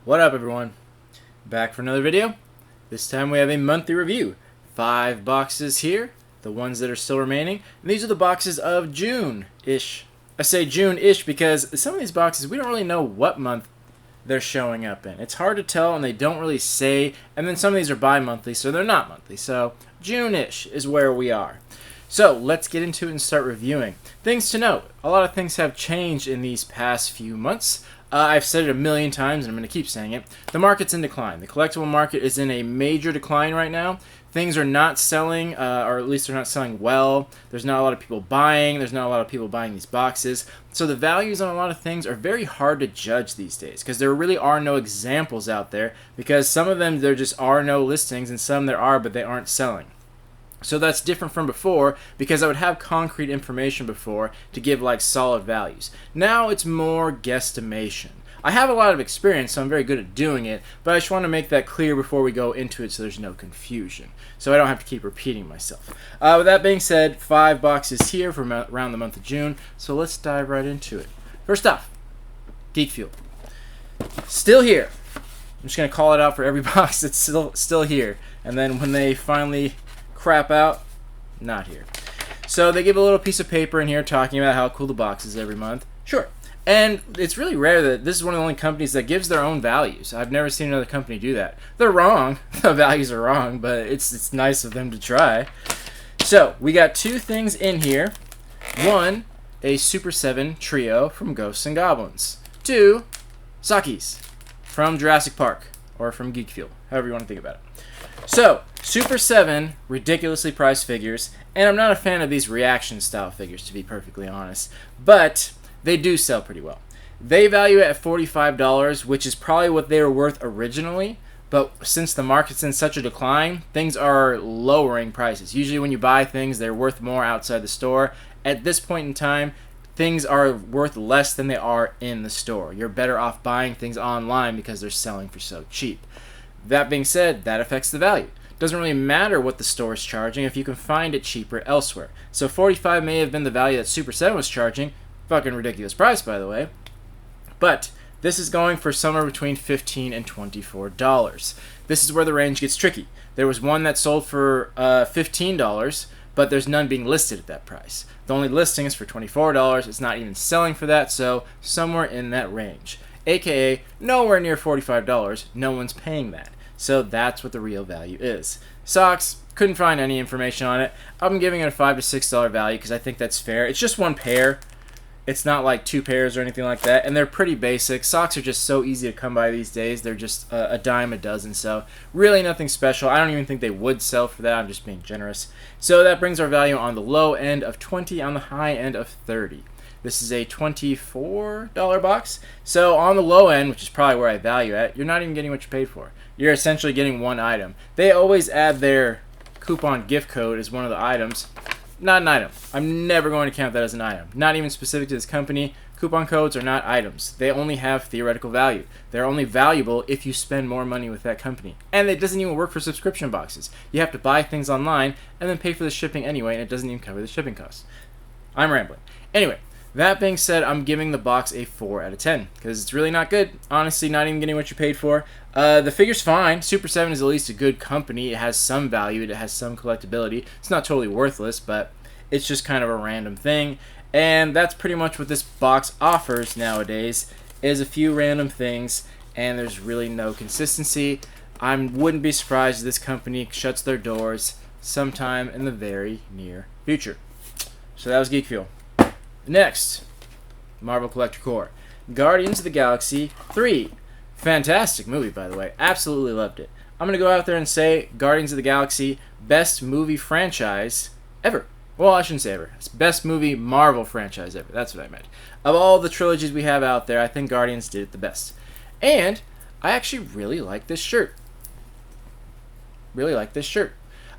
What up, everyone? Back for another video. This time we have a monthly review. 5 boxes here, the ones that are still remaining. And these are the boxes of June-ish. I say June-ish because some of these boxes, we don't really know what month they're showing up in. It's hard to tell, and they don't really say. And then some of these are bi-monthly, so they're not monthly. So June-ish is where we are. So let's get into it and start reviewing. Things to note. A lot of things have changed in these past few months. I've said it a million times, and I'm going to keep saying it. The market's in decline. The collectible market is in a major decline right now. Things are not selling, or at least they're not selling well. There's not a lot of people buying. There's not a lot of people buying these boxes. So the values on a lot of things are very hard to judge these days because there really are no examples out there, because some of them there just are no listings, and some there are, but they aren't selling. So that's different from before, because I would have concrete information before to give like solid values. Now it's more guesstimation. I have a lot of experience, so I'm very good at doing it, but I just want to make that clear before we go into it so there's no confusion, so I don't have to keep repeating myself. With that being said, 5 boxes here from around the month of June, so let's dive right into it. First off, Geek Fuel. Still here. I'm just going to call it out for every box that's still here, and then when they finally crap out, not here. So they give a little piece of paper in here talking about how cool the box is every month. Sure. And it's really rare that this is one of the only companies that gives their own values. I've never seen another company do that. They're wrong. The values are wrong, but it's nice of them to try. So we got 2 things in here. 1, a Super 7 trio from Ghosts and Goblins. 2, Sakis from Jurassic Park, or from Geek Fuel, however you want to think about it. So, Super 7 ridiculously priced figures, and I'm not a fan of these reaction style figures, to be perfectly honest, but they do sell pretty well. They value it at $45, which is probably what they were worth originally, but since the market's in such a decline, things are lowering prices. Usually when you buy things, they're worth more outside the store. At this point in time, things are worth less than they are in the store. You're better off buying things online because they're selling for so cheap. That being said, that affects the value. Doesn't really matter what the store is charging if you can find it cheaper elsewhere. So $45 may have been the value that Super 7 was charging. Fucking ridiculous price, by the way. But this is going for somewhere between $15 and $24. This is where the range gets tricky. There was one that sold for $15, but there's none being listed at that price. The only listing is for $24. It's not even selling for that, so somewhere in that range. AKA nowhere near $45. No one's paying that. So that's what the real value is. Socks, couldn't find any information on it. I'm giving it a $5 to $6 value because I think that's fair. It's just 1 pair. It's not like 2 pairs or anything like that, and they're pretty basic. Socks are just so easy to come by these days. They're just a dime a dozen, so really nothing special. I don't even think they would sell for that. I'm just being generous. So that brings our value on the low end of 20, on the high end of 30. This is a $24 box. So on the low end, which is probably where I value at, you're not even getting what you paid for. You're essentially getting 1 item. They always add their coupon gift code as one of the items. Not an item. I'm never going to count that as an item. Not even specific to this company. Coupon codes are not items. They only have theoretical value. They're only valuable if you spend more money with that company. And it doesn't even work for subscription boxes. You have to buy things online and then pay for the shipping anyway, and it doesn't even cover the shipping costs. I'm rambling. Anyway. That being said, I'm giving the box a 4 out of 10 because it's really not good. Honestly, not even getting what you paid for. The figure's fine. Super 7 is at least a good company. It has some value. It has some collectability. It's not totally worthless, but it's just kind of a random thing. And that's pretty much what this box offers nowadays, is a few random things, and there's really no consistency. I wouldn't be surprised if this company shuts their doors sometime in the very near future. So that was Geek Fuel. Next, Marvel Collector Core. Guardians of the Galaxy 3. Fantastic movie, by the way. Absolutely loved it. I'm going to go out there and say Guardians of the Galaxy, best movie franchise ever. Well, I shouldn't say ever. It's best movie Marvel franchise ever. That's what I meant. Of all the trilogies we have out there, I think Guardians did it the best. And I actually really like this shirt. Really like this shirt.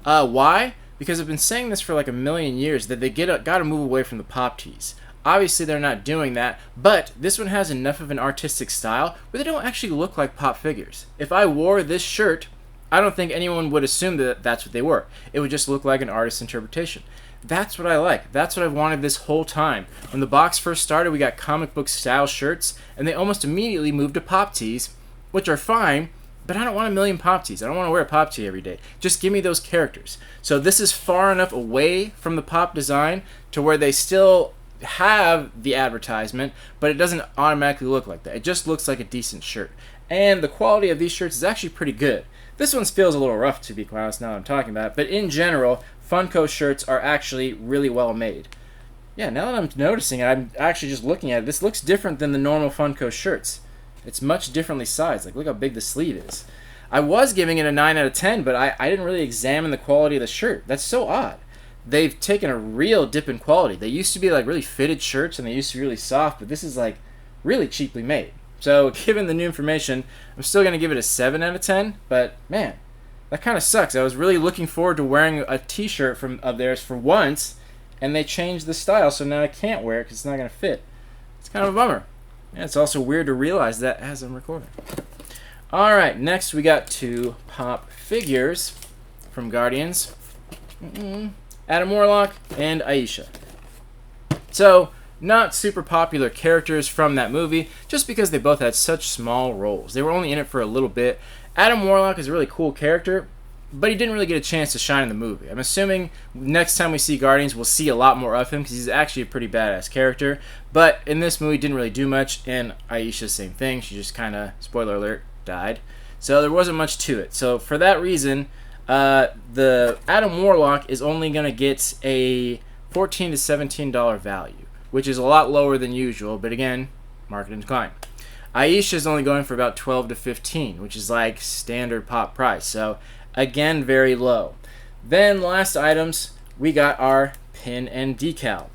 Why? Because I've been saying this for like a million years, that they gotta move away from the pop tees. Obviously they're not doing that, but this one has enough of an artistic style where they don't actually look like pop figures. If I wore this shirt, I don't think anyone would assume that that's what they were. It would just look like an artist's interpretation. That's what I like. That's what I've wanted this whole time. When the box first started, we got comic book style shirts, and they almost immediately moved to pop tees, which are fine, but I don't want a million pop tees. I don't want to wear a pop tee every day. Just give me those characters. So this is far enough away from the pop design to where they still have the advertisement, but it doesn't automatically look like that. It just looks like a decent shirt. And the quality of these shirts is actually pretty good. This one feels a little rough, to be quite honest, now that I'm talking about it, but in general, Funko shirts are actually really well made. Yeah, now that I'm noticing it, I'm actually just looking at it. This looks different than the normal Funko shirts. It's much differently sized. Like, look how big the sleeve is. I was giving it a 9 out of 10, but I didn't really examine the quality of the shirt. That's so odd. They've taken a real dip in quality. They used to be like really fitted shirts, and they used to be really soft, but this is like really cheaply made. So, given the new information, I'm still going to give it a 7 out of 10, but man, that kind of sucks. I was really looking forward to wearing a t-shirt of theirs for once, and they changed the style, so now I can't wear it because it's not going to fit. It's kind of a bummer. Yeah, it's also weird to realize that as I'm recording. Alright, next we got 2 pop figures from Guardians. Adam Warlock and Aisha. So, not super popular characters from that movie, just because they both had such small roles. They were only in it for a little bit. Adam Warlock is a really cool character, but he didn't really get a chance to shine in the movie. I'm assuming next time we see Guardians, we'll see a lot more of him, because he's actually a pretty badass character. But in this movie, didn't really do much, and Aisha, same thing. She just kind of, spoiler alert, died. So there wasn't much to it. So for that reason, the Adam Warlock is only going to get a $14 to $17 value, which is a lot lower than usual, but again, market decline. Aisha is only going for about 12 to 15, which is like standard pop price. So again, very low. Then last items, we got our pin and decal.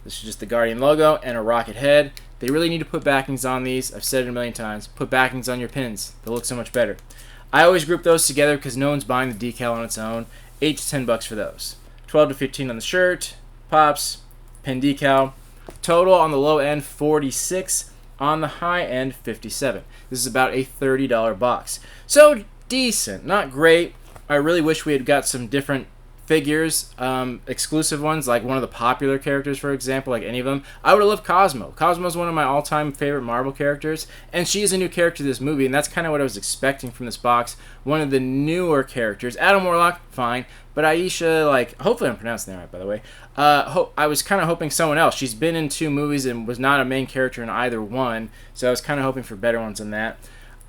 This is just the Guardian logo and a rocket head. They really need to put backings on these. I've said it a million times. Put backings on your pins. They'll look so much better. I always group those together because no one's buying the decal on its own. 8 to 10 bucks for those. 12 to 15 on the shirt, pops, pin decal. Total on the low end, 46. On the high end, 57. This is about a $30 box. So decent, not great. I really wish we had got some different figures, exclusive ones, like one of the popular characters, for example, like any of them. I would have loved Cosmo. Cosmo's one of my all-time favorite Marvel characters, and she is a new character to this movie, and that's kind of what I was expecting from this box. One of the newer characters. Adam Warlock, fine, but Aisha, like, hopefully I'm pronouncing that right, by the way. I was kind of hoping someone else. She's been in 2 movies and was not a main character in either one, so I was kind of hoping for better ones than that.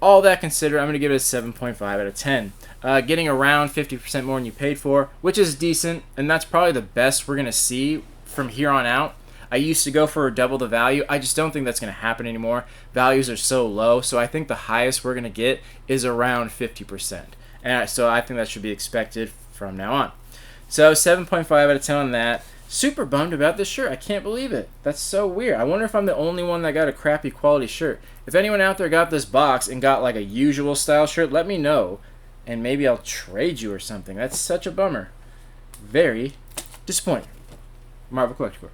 All that considered, I'm going to give it a 7.5 out of 10. Getting around 50% more than you paid for, which is decent, and that's probably the best we're going to see from here on out. I used to go for double the value. I just don't think that's going to happen anymore. Values are so low, so I think the highest we're going to get is around 50%. And so I think that should be expected from now on. So 7.5 out of 10 on that. Super bummed about this shirt. I can't believe it. That's so weird. I wonder if I'm the only one that got a crappy quality shirt. If anyone out there got this box and got like a usual style shirt, let me know. And maybe I'll trade you or something. That's such a bummer. Very disappointing. Marvel Collector Corp.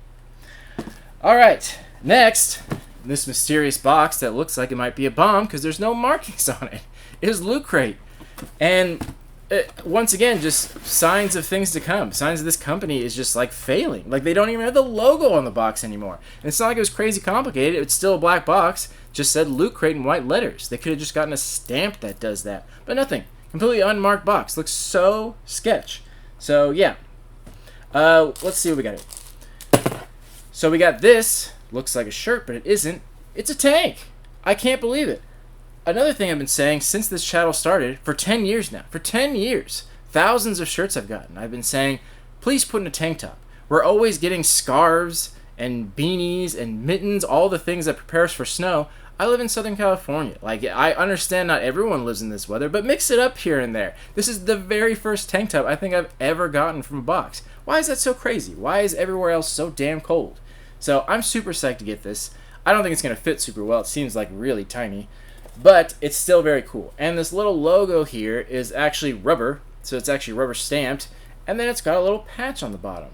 Alright, next, this mysterious box that looks like it might be a bomb because there's no markings on it. It is Loot Crate. And once again, just signs of things to come. Signs of this company is just like failing. Like they don't even have the logo on the box anymore. And it's not like it was crazy complicated. It's still a black box. Just said Loot Crate in white letters. They could have just gotten a stamp that does that. But nothing. Completely unmarked box. Looks so sketch. So yeah. Let's see what we got here. So we got this. Looks like a shirt, but it isn't. It's a tank. I can't believe it. Another thing I've been saying since this channel started, for 10 years now, for 10 years, thousands of shirts I've gotten. I've been saying, please put in a tank top. We're always getting scarves and beanies and mittens, all the things that prepare us for snow. I live in Southern California. Like, I understand not everyone lives in this weather, but mix it up here and there. This is the very first tank top I think I've ever gotten from a box. Why is that so crazy? Why is everywhere else so damn cold? So I'm super psyched to get this. I don't think it's going to fit super well. It seems like really tiny. But it's still very cool. And this little logo here is actually rubber. So it's actually rubber stamped. And then it's got a little patch on the bottom,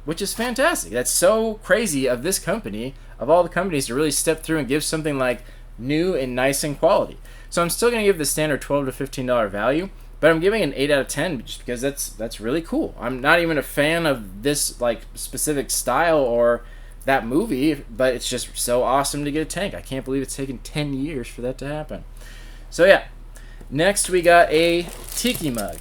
which is fantastic. That's so crazy of this company, of all the companies, to really step through and give something like new and nice and quality. So I'm still going to give the standard $12 to $15 value. But I'm giving it an 8 out of 10 just because that's really cool. I'm not even a fan of this like specific style or that movie, but it's just so awesome to get a tank. I can't believe it's taken 10 years for that to happen. So yeah, next we got a tiki mug.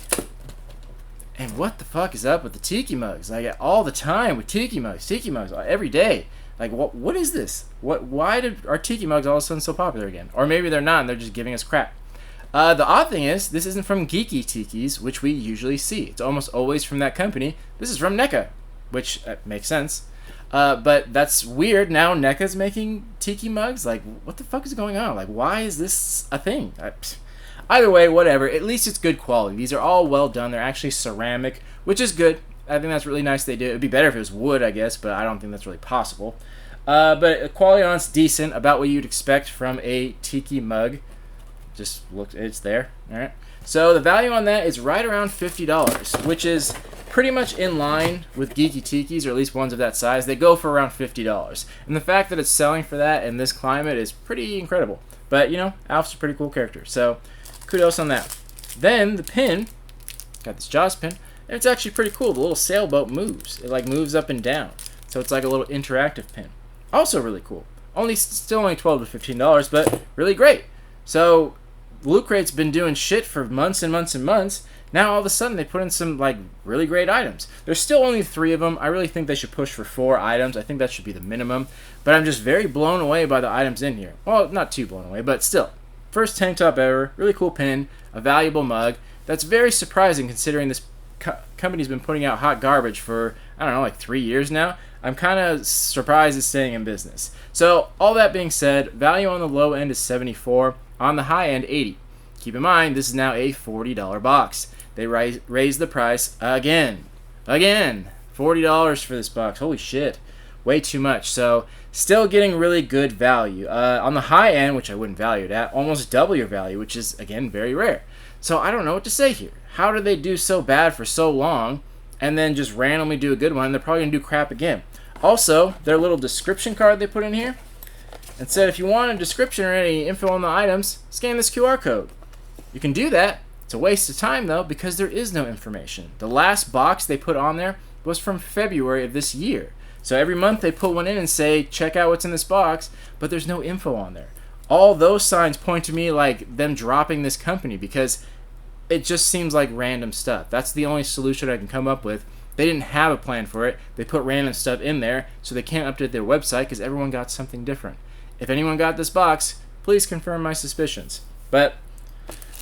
And what the fuck is up with the tiki mugs? I get all the time with tiki mugs every day. Like, what is this? Why are tiki mugs all of a sudden so popular again? Or maybe they're not and they're just giving us crap. The odd thing is, this isn't from Geeky Tikis, which we usually see. It's almost always from that company. This is from NECA, which makes sense. But that's weird. Now NECA's making tiki mugs? Like, what the fuck is going on? Like, why is this a thing? Either way, whatever. At least it's good quality. These are all well done. They're actually ceramic, which is good. I think that's really nice they do. It would be better if it was wood, I guess, but I don't think that's really possible. But quality on it's decent, about what you'd expect from a tiki mug. Just look, it's there. All right. So the value on that is right around $50, which is pretty much in line with Geeky Tikis, or at least ones of that size. They go for around $50. And the fact that it's selling for that in this climate is pretty incredible. But, you know, Alf's a pretty cool character. So kudos on that. Then the pin, got this Jaws pin, and it's actually pretty cool. The little sailboat moves. It like moves up and down. So it's like a little interactive pin. Also really cool. Still only $12 to $15, but really great. So Loot Crate's been doing shit for months and months and months. Now all of a sudden they put in some like really great items. There's still only 3 of them. I really think they should push for 4 items. I think that should be the minimum. But I'm just very blown away by the items in here. Well, not too blown away, but still. First tank top ever. Really cool pin. A valuable mug. That's very surprising considering this company's been putting out hot garbage for, I don't know, like 3 years now. I'm kind of surprised it's staying in business. So all that being said, value on the low end is $74. On the high end, $80. Keep in mind, this is now a $40 box. They raised the price again. $40 for this box. Holy shit. Way too much. So, still getting really good value. On the high end, which I wouldn't value it at, almost double your value, which is, again, very rare. So, I don't know what to say here. How did they do so bad for so long and then just randomly do a good one? They're probably going to do crap again. Also, their little description card they put in here, and said if you want a description or any info on the items, scan this QR code. You can do that. It's a waste of time though because there is no information. The last box they put on there was from February of this year. So every month they put one in and say, check out what's in this box, but there's no info on there. All those signs point to me like them dropping this company because it just seems like random stuff. That's the only solution I can come up with. They didn't have a plan for it. They put random stuff in there so they can't update their website because everyone got something different. If anyone got this box, please confirm my suspicions. But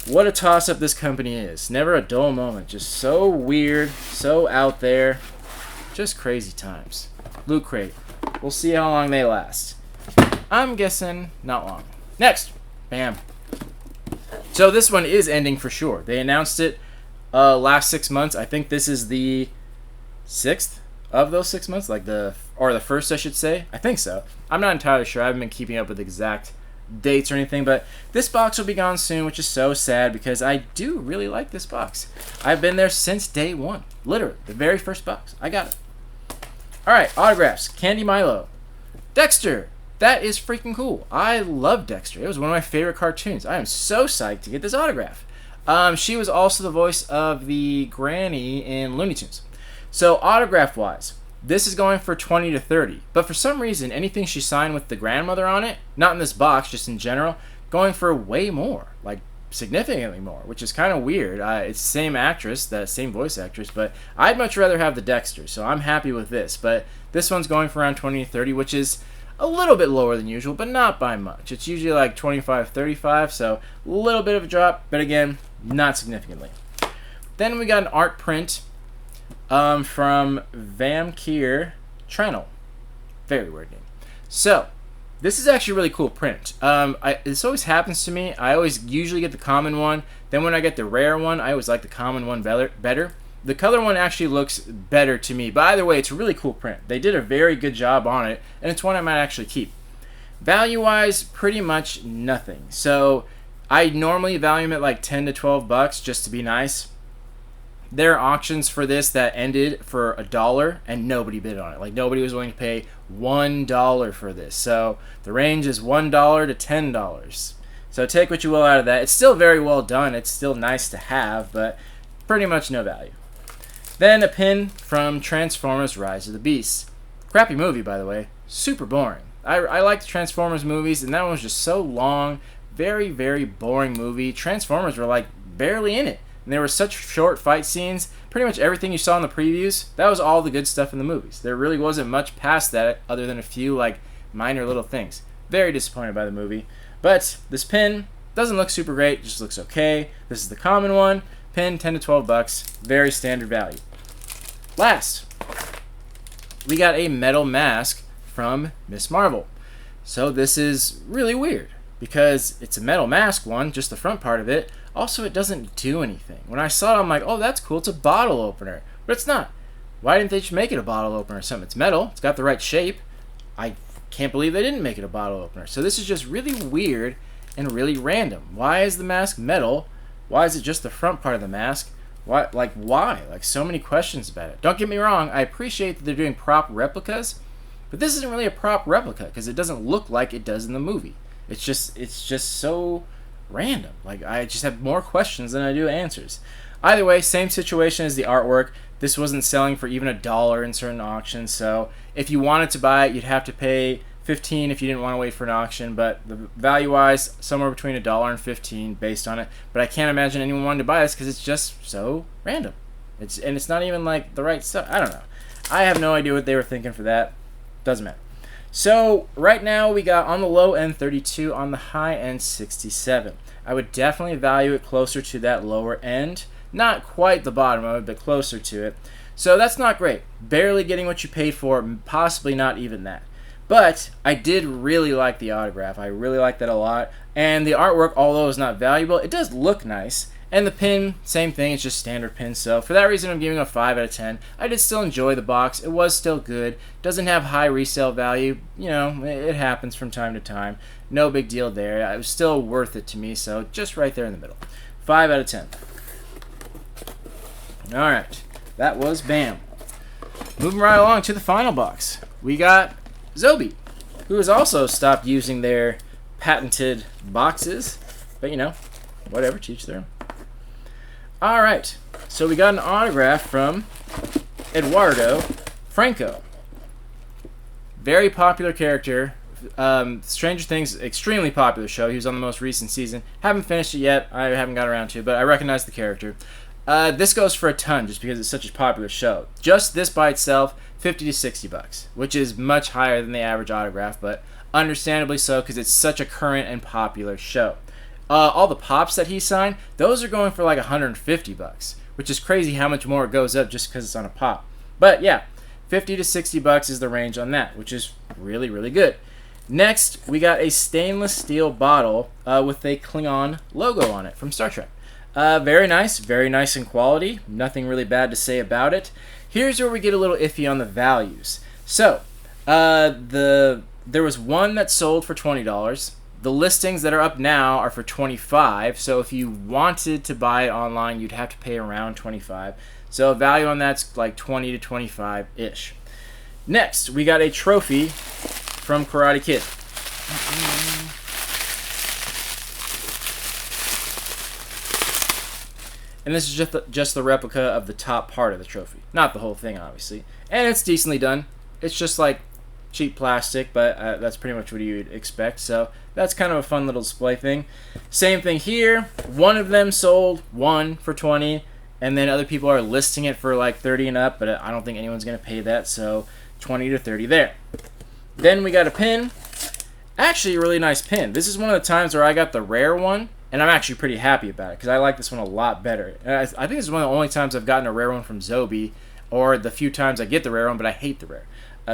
what a toss-up this company is. Never a dull moment. Just so weird, so out there. Just crazy times. Loot Crate. We'll see how long they last. I'm guessing not long. Next. Bam. So this one is ending for sure. They announced it last 6 months. I think this is the 6th of those 6 months, like the first, I should say. I think so. I'm not entirely sure. I haven't been keeping up with exact dates or anything, but this box will be gone soon, which is so sad because I do really like this box. I've been there since day one. Literally, the very first box. I got it. Alright, autographs. Candy Milo. Dexter. That is freaking cool. I love Dexter. It was one of my favorite cartoons. I am so psyched to get this autograph. She was also the voice of the Granny in Looney Tunes. So autograph-wise, this is going for $20 to $30. But for some reason, anything she signed with the grandmother on it, not in this box, just in general, going for way more. Like, significantly more, which is kind of weird. It's the same actress, that same voice actress, but I'd much rather have the Dexter, so I'm happy with this. But this one's going for around $20 to $30, which is a little bit lower than usual, but not by much. It's usually like $25, $35, so a little bit of a drop, but again, not significantly. Then we got an art print from Vamkir Trenel. Very weird name. So, this is actually a really cool print. This always happens to me. I always usually get the common one. Then when I get the rare one, I always like the common one better. The color one actually looks better to me. But either way, it's a really cool print. They did a very good job on it, and it's one I might actually keep. Value-wise, pretty much nothing. So, I normally value them at like $10 to $12 just to be nice. There are auctions for this that ended for $1 and nobody bid on it. Like nobody was willing to pay $1 for this. So the range is $1 to $10. So take what you will out of that. It's still very well done. It's still nice to have, but pretty much no value. Then a pin from Transformers Rise of the Beasts. Crappy movie, by the way. Super boring. I like the Transformers movies, and that one was just so long, very, very boring movie. Transformers were like barely in it. And there were such short fight scenes. Pretty much everything you saw in the previews, that was all the good stuff in the movies. There really wasn't much past that other than a few like minor little things. Very disappointed by the movie. But this pin doesn't look super great, just looks okay. This is the common one. Pin, 10 to 12 bucks. Very standard value. Last, we got a metal mask from Miss Marvel. So this is really weird because it's a metal mask one, just the front part of it. Also, it doesn't do anything. When I saw it, I'm like, oh, that's cool. It's a bottle opener. But it's not. Why didn't they just make it a bottle opener or something? It's metal. It's got the right shape. I can't believe they didn't make it a bottle opener. So this is just really weird and really random. Why is the mask metal? Why is it just the front part of the mask? Why? Like, so many questions about it. Don't get me wrong. I appreciate that they're doing prop replicas. But this isn't really a prop replica because it doesn't look like it does in the movie. It's just so random. Like, I just have more questions than I do answers. Either way, same situation as the artwork. This wasn't selling for even $1 in certain auctions, so if you wanted to buy it, you'd have to pay $15 if you didn't want to wait for an auction, but the value-wise, somewhere between $1 and $15 based on it. But I can't imagine anyone wanting to buy this because it's just so random. It's not even like the right stuff. I don't know. I have no idea what they were thinking for that. Doesn't matter. So right now we got on the low end 32, on the high end 67. I would definitely value it closer to that lower end. Not quite the bottom of it, but closer to it. So that's not great. Barely getting what you paid for, possibly not even that. But I did really like the autograph. I really like that a lot. And the artwork, although it's not valuable, it does look nice. And the pin, same thing, it's just standard pin. So for that reason, I'm giving it a 5 out of 10. I did still enjoy the box. It was still good. Doesn't have high resale value. You know, it happens from time to time. No big deal there. It was still worth it to me, so just right there in the middle. 5 out of 10. Alright, that was BAM. Moving right along to the final box. We got Zobie, who has also stopped using their patented boxes. But, you know, whatever, teach their own. Alright, so we got an autograph from Eduardo Franco. Very popular character. Stranger Things, extremely popular show. He was on the most recent season. Haven't finished it yet. I haven't got around to it, but I recognize the character. This goes for a ton just because it's such a popular show. Just this by itself, 50 to 60 bucks, which is much higher than the average autograph, but understandably so because it's such a current and popular show. All the pops that he signed, those are going for like 150 bucks, which is crazy how much more it goes up just because it's on a pop. But yeah, 50 to 60 bucks is the range on that, which is really, really good. Next, we got a stainless steel bottle with a Klingon logo on it from Star Trek. Very nice in quality. Nothing really bad to say about it. Here's where we get a little iffy on the values. So, there was one that sold for $20. The listings that are up now are for $25. So if you wanted to buy it online, you'd have to pay around $25. So value on that's like $20 to $25-ish. Next, we got a trophy from Karate Kid. And this is just the replica of the top part of the trophy. Not the whole thing, obviously. And it's decently done. It's just like cheap plastic, but that's pretty much what you'd expect. So that's kind of a fun little display thing. Same thing here. One of them sold, one for $20, and then other people are listing it for like $30 and up, but I don't think anyone's going to pay that, so $20 to $30 there. Then we got a pin. Actually, a really nice pin. This is one of the times where I got the rare one, and I'm actually pretty happy about it because I like this one a lot better. And I think this is one of the only times I've gotten a rare one from Zobie, or the few times I get the rare one, but I hate the rare.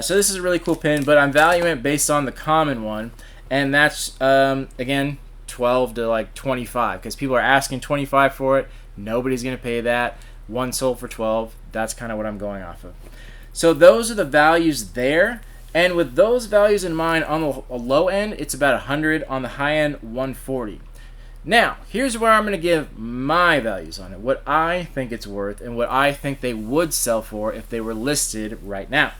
So this is a really cool pin, but I'm valuing it based on the common one, and that's, again, 12 to like 25, because people are asking 25 for it. Nobody's going to pay that. One sold for 12. That's kind of what I'm going off of. So those are the values there, and with those values in mind, on the low end, it's about 100. On the high end, 140. Now, here's where I'm going to give my values on it, what I think it's worth, and what I think they would sell for if they were listed right now.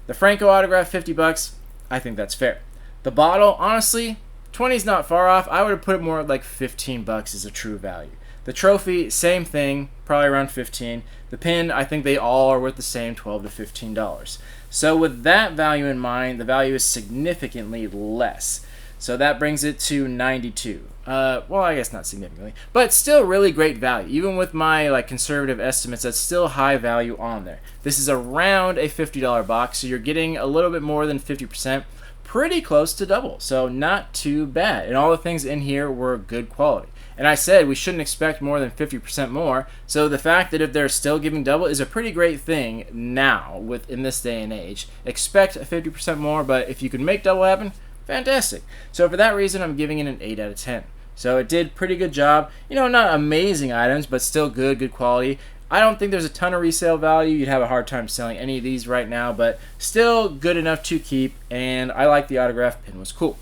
The Franco autograph, 50 bucks. I think that's fair. The bottle, honestly, 20 is not far off. I would have put it more at like 15 bucks as a true value. The trophy, same thing, probably around 15. The pin, I think they all are worth the same, $12 to $15. So with that value in mind, the value is significantly less. So that brings it to 92. Well, I guess not significantly, but still really great value. Even with my like conservative estimates, that's still high value on there. This is around a $50 box, so you're getting a little bit more than 50%, pretty close to double. So not too bad. And all the things in here were good quality. And I said we shouldn't expect more than 50% more. So the fact that if they're still giving double is a pretty great thing now in this day and age. Expect 50% more, but if you can make double happen, fantastic. So for that reason, I'm giving it an 8 out of 10. So it did pretty good job. You know, not amazing items, but still good quality. I don't think there's a ton of resale value. You'd have a hard time selling any of these right now, but still good enough to keep. And I like the autograph pin, was cool.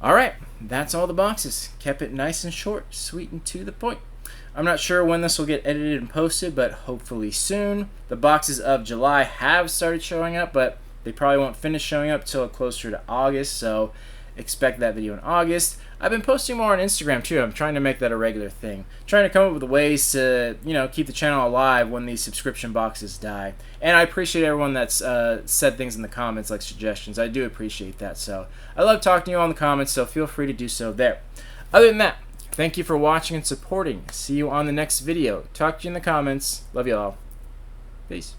Alright, that's all the boxes. Kept it nice and short, sweet and to the point. I'm not sure when this will get edited and posted, but hopefully soon. The boxes of July have started showing up, but they probably won't finish showing up till closer to August, so expect that video in August. I've been posting more on Instagram too. I'm trying to make that a regular thing. Trying to come up with ways to, you know, keep the channel alive when these subscription boxes die. And I appreciate everyone that's said things in the comments, like suggestions. I do appreciate that. So I love talking to you all in the comments, so feel free to do so there. Other than that, thank you for watching and supporting. See you on the next video. Talk to you in the comments. Love you all. Peace.